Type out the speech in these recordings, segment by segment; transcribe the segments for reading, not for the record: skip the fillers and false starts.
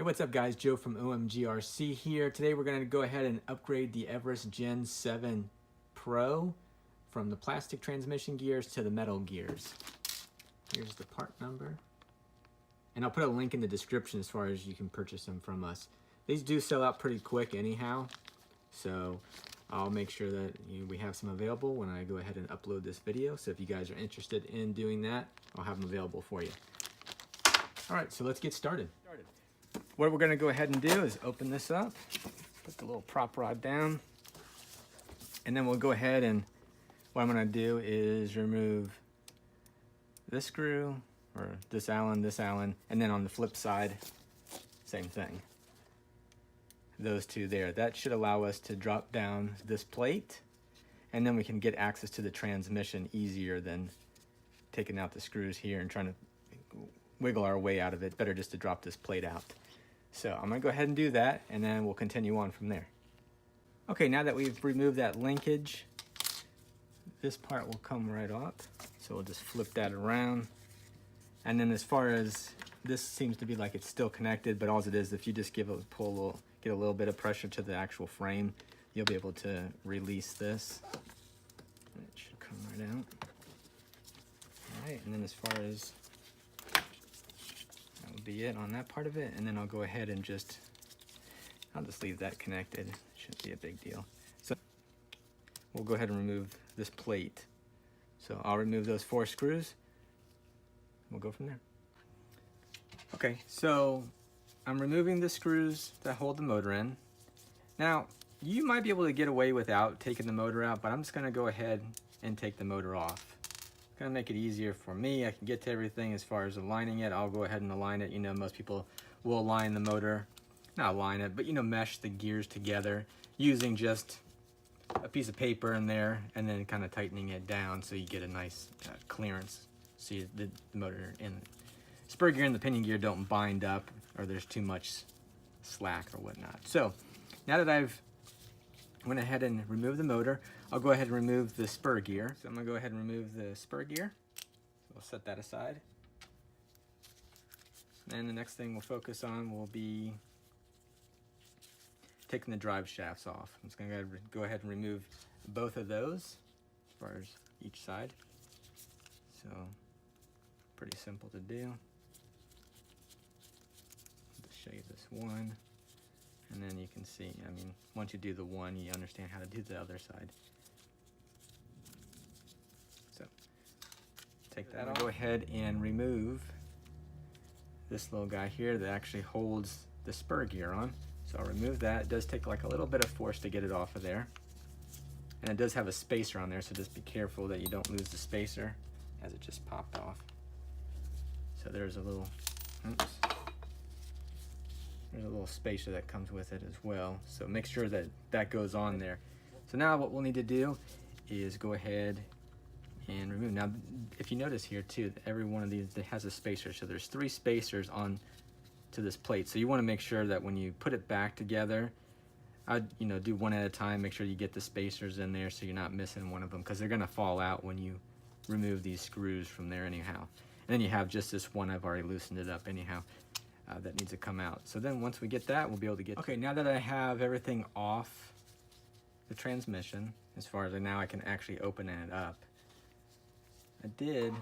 what's up guys? Joe from OMGRC here. Today we're going to go ahead and upgrade the Everest Gen 7 Pro from the plastic transmission gears to the metal gears. Here's the part number. And I'll put a link in the description as far as you can purchase them from us. These do sell out pretty quick anyhow, so I'll make sure that we have some available when I go ahead and upload this video. So if you guys are interested in doing that, I'll have them available for you. All right, so let's get started. What we're going to go ahead and do is open this up, put the little prop rod down, and then we'll go ahead and what I'm going to do is remove this screw, or this Allen, and then on the flip side, same thing. Those two there. That should allow us to drop down this plate, and then we can get access to the transmission easier than taking out the screws here and trying to wiggle our way out of it. Better just to drop this plate out. So I'm gonna go ahead and do that, and then we'll continue on from there. Okay, now that we've removed that linkage, this part will come right off. So we'll just flip that around. And then as far as this seems to be like it's still connected, but all it is, if you just give it a pull, get a little bit of pressure to the actual frame, you'll be able to release this. And it should come right out. All right, and then as far as that would be it on that part of it, and then I'll go ahead and I'll just leave that connected. Shouldn't be a big deal. So we'll go ahead and remove this plate. So I'll remove those 4 screws. We'll go from there. Okay, so I'm removing the screws that hold the motor in. Now, you might be able to get away without taking the motor out, but I'm just gonna go ahead and take the motor off. Gonna make it easier for me. I can get to everything as far as aligning it. I'll go ahead and align it. You know, most people will align the motor, not align it, but mesh the gears together using just a piece of paper in there and then kind of tightening it down so you get a nice clearance. So the motor and spur gear and the pinion gear don't bind up or there's too much slack or whatnot. So now that I've went ahead and removed the motor, I'll go ahead and remove the spur gear. So I'm gonna go ahead and remove the spur gear. So we'll set that aside. And the next thing we'll focus on will be taking the drive shafts off. I'm just gonna go ahead and remove both of those as far as each side. So pretty simple to do. I'll just show you this one. And then you can see, once you do the one, you understand how to do the other side. So, take that off. Go ahead and remove this little guy here that actually holds the spur gear on. So I'll remove that. It does take like a little bit of force to get it off of there. And it does have a spacer on there, so just be careful that you don't lose the spacer as it just popped off. So there's a little, there's a little spacer that comes with it as well. So make sure that that goes on there. So now what we'll need to do is go ahead and remove. Now, if you notice here too, every one of these has a spacer. So there's 3 spacers on to this plate. So you want to make sure that when you put it back together, I'd do one at a time. Make sure you get the spacers in there so you're not missing one of them, because they're going to fall out when you remove these screws from there anyhow. And then you have just this one. I've already loosened it up anyhow. That needs to come out. So then once we get that, we'll be able to get. Okay, now that I have everything off the transmission, as far as now I can actually open it up. I did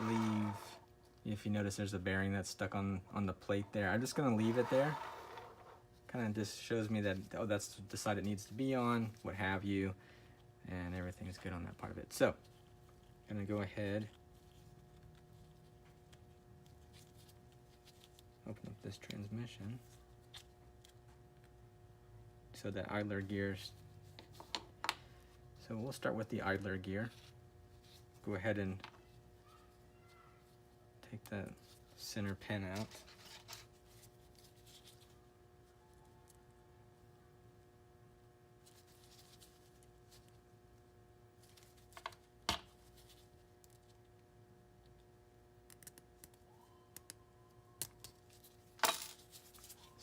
leave, if you notice there's a bearing that's stuck on the plate there. I'm just gonna leave it there. Kind of just shows me that, oh, that's the side it needs to be on, what have you, and everything's good on that part of it. So, I'm gonna go ahead, open up this transmission. So the idler gears. So we'll start with the idler gear. Go ahead and take that center pin out.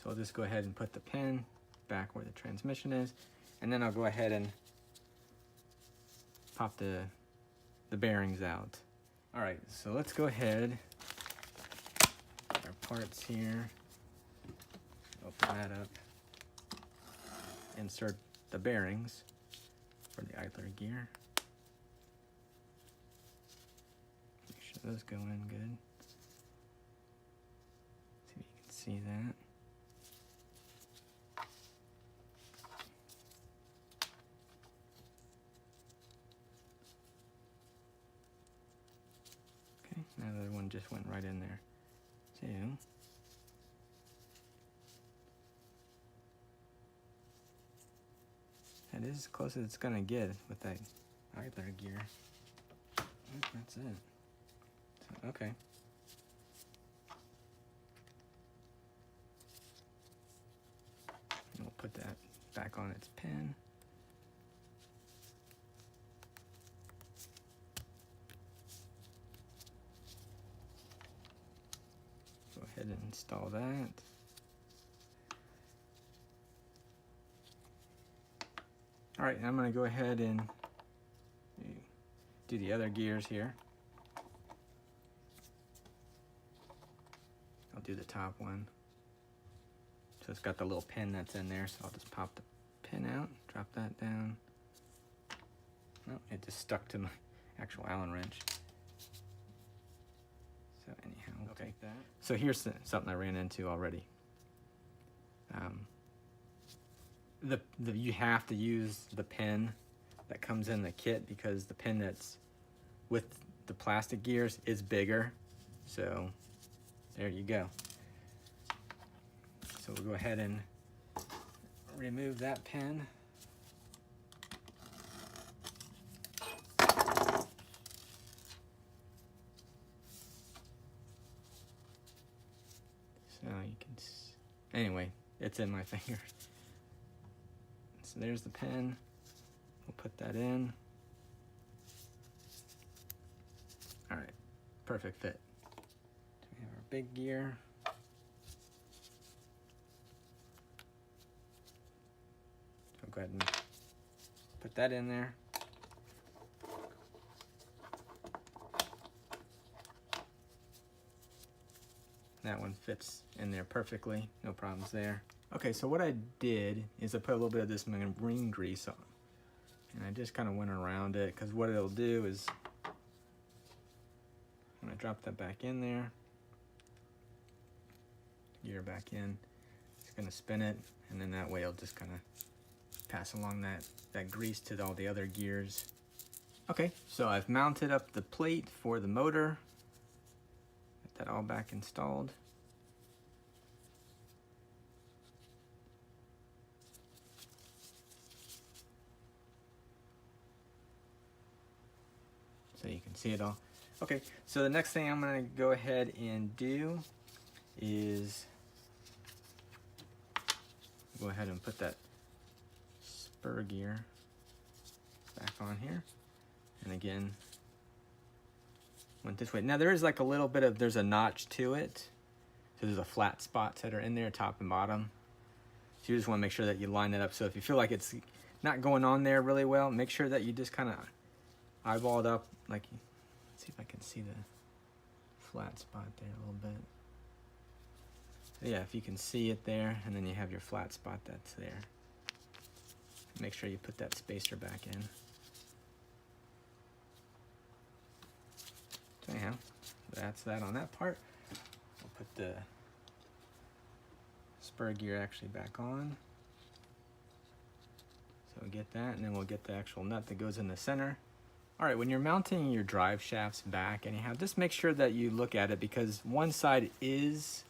So I'll just go ahead and put the pin back where the transmission is, and then I'll go ahead and pop the bearings out. All right, so let's go ahead, get our parts here. open that up. Insert the bearings for the idler gear. Make sure those go in good. See if you can see that. Okay, now the other one just went right in there too. That is as close as it's gonna get with that idler gear. That's it. So, okay. And we'll put that back on its pin. Go ahead and install that. All right, I'm going to go ahead and do the other gears here. I'll do the top one. So it's got the little pin that's in there, so I'll just pop the pin out, drop that down. Oh, it just stuck to my actual Allen wrench. So anyhow, we'll take that. So here's something I ran into already. You have to use the pin that comes in the kit because the pin that's with the plastic gears is bigger. So there you go. So we'll go ahead and remove that pin. So you can, anyway, it's in my finger. So there's the pin. We'll put that in. All right, perfect fit. So we have our big gear. So go ahead and put that in there. That one fits in there perfectly, no problems there. Okay, so what I did is I put a little bit of this marine grease on. And I just kind of went around it because what it'll do is, when I drop that back in there, gear back in, it's going to spin it, and then that way it'll just kind of pass along that grease to all the other gears. Okay, so I've mounted up the plate for the motor. Get that all back installed. So you can see it all. Okay, so the next thing I'm gonna go ahead and do is go ahead and put that spur gear back on here. And again, went this way. Now there is like a little bit of, there's a notch to it. So there's a flat spots that are in there, top and bottom. So you just wanna make sure that you line it up. So if you feel like it's not going on there really well, make sure that you just kind of eyeball it up. Like, let's see if I can see the flat spot there a little bit. So yeah, if you can see it there, and then you have your flat spot that's there. Make sure you put that spacer back in. So anyhow, that's that on that part. We'll put the spur gear actually back on. So we'll get that, and then we'll get the actual nut that goes in the center. All right, when you're mounting your drive shafts back anyhow, just make sure that you look at it because one side is,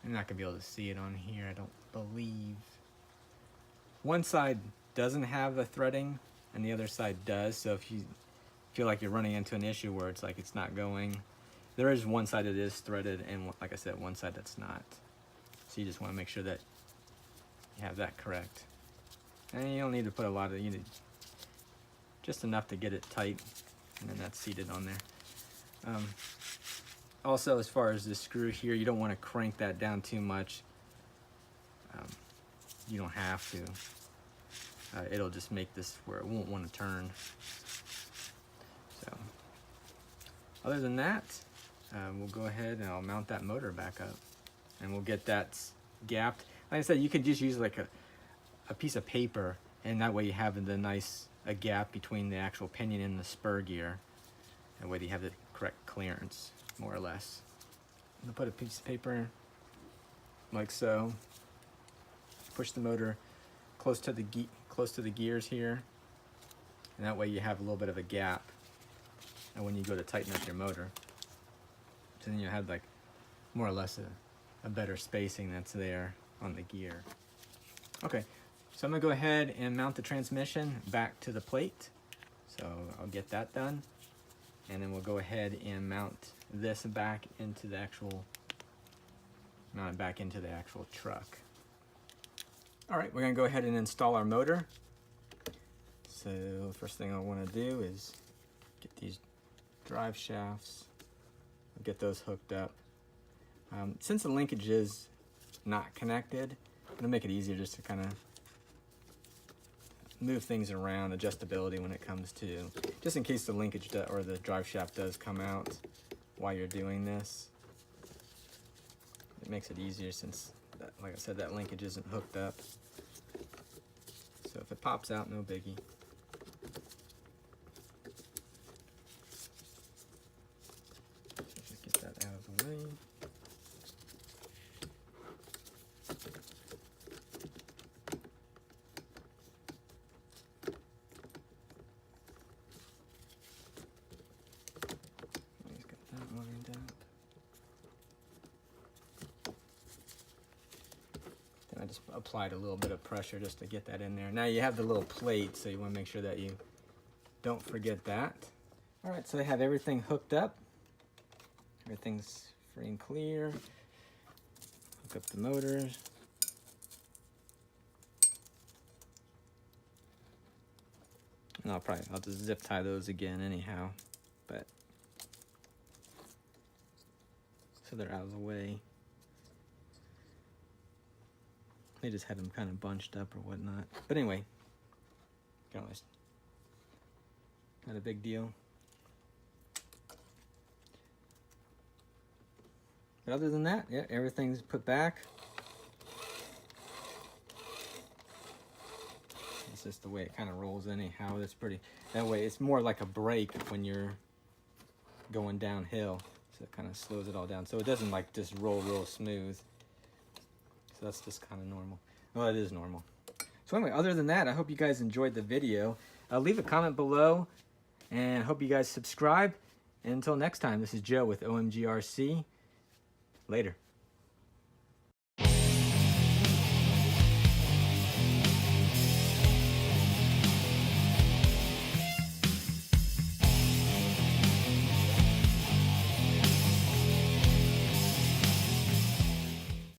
I'm not gonna be able to see it on here, I don't believe. One side doesn't have the threading and the other side does. So if you feel like you're running into an issue where it's like it's not going, there is one side that is threaded and like I said, one side that's not. So you just wanna make sure that you have that correct. And you don't need to put a lot of, you need just enough to get it tight, and then that's seated on there. Also, as far as the screw here, you don't want to crank that down too much. You don't have to. It'll just make this where it won't want to turn. So, other than that, we'll go ahead and I'll mount that motor back up, and we'll get that gapped. like I said, you could just use like a piece of paper, and that way you have the nice a gap between the actual pinion and the spur gear. That way you have the correct clearance, more or less. I'm gonna put a piece of paper like so. Push the motor close to the gears here, and that way you have a little bit of a gap. And when you go to tighten up your motor, so then you have like more or less a better spacing that's there on the gear. Okay, so I'm gonna go ahead and mount the transmission back to the plate. So I'll get that done, and then we'll go ahead and mount this back into the actual truck. All right, we're gonna go ahead and install our motor. So first thing I wanna do is get these drive shafts, get those hooked up. Since the linkage is not connected, I'm gonna make it easier just to kind of move things around, adjustability when it comes to, just in case the linkage or the drive shaft does come out while you're doing this. It makes it easier since, like I said, that linkage isn't hooked up. So if it pops out, no biggie. Just get that out of the way. He's got that lined up. I just applied a little bit of pressure just to get that in there. Now you have the little plate, so you want to make sure that you don't forget that. All right, so I have everything hooked up. Everything's free and clear. Hook up the motors. And I'll just zip tie those again anyhow, but so they're out of the way. They just had them kind of bunched up or whatnot. But anyway, not a big deal. But other than that, yeah, everything's put back. It's just the way it kind of rolls anyhow. That's pretty, that way it's more like a brake when you're going downhill. So it kind of slows it all down. So it doesn't like just roll real smooth. So that's just kind of normal. Well, it is normal. So anyway, other than that, I hope you guys enjoyed the video. Leave a comment below, and I hope you guys subscribe. And until next time, this is Joe with OMGRC. Later.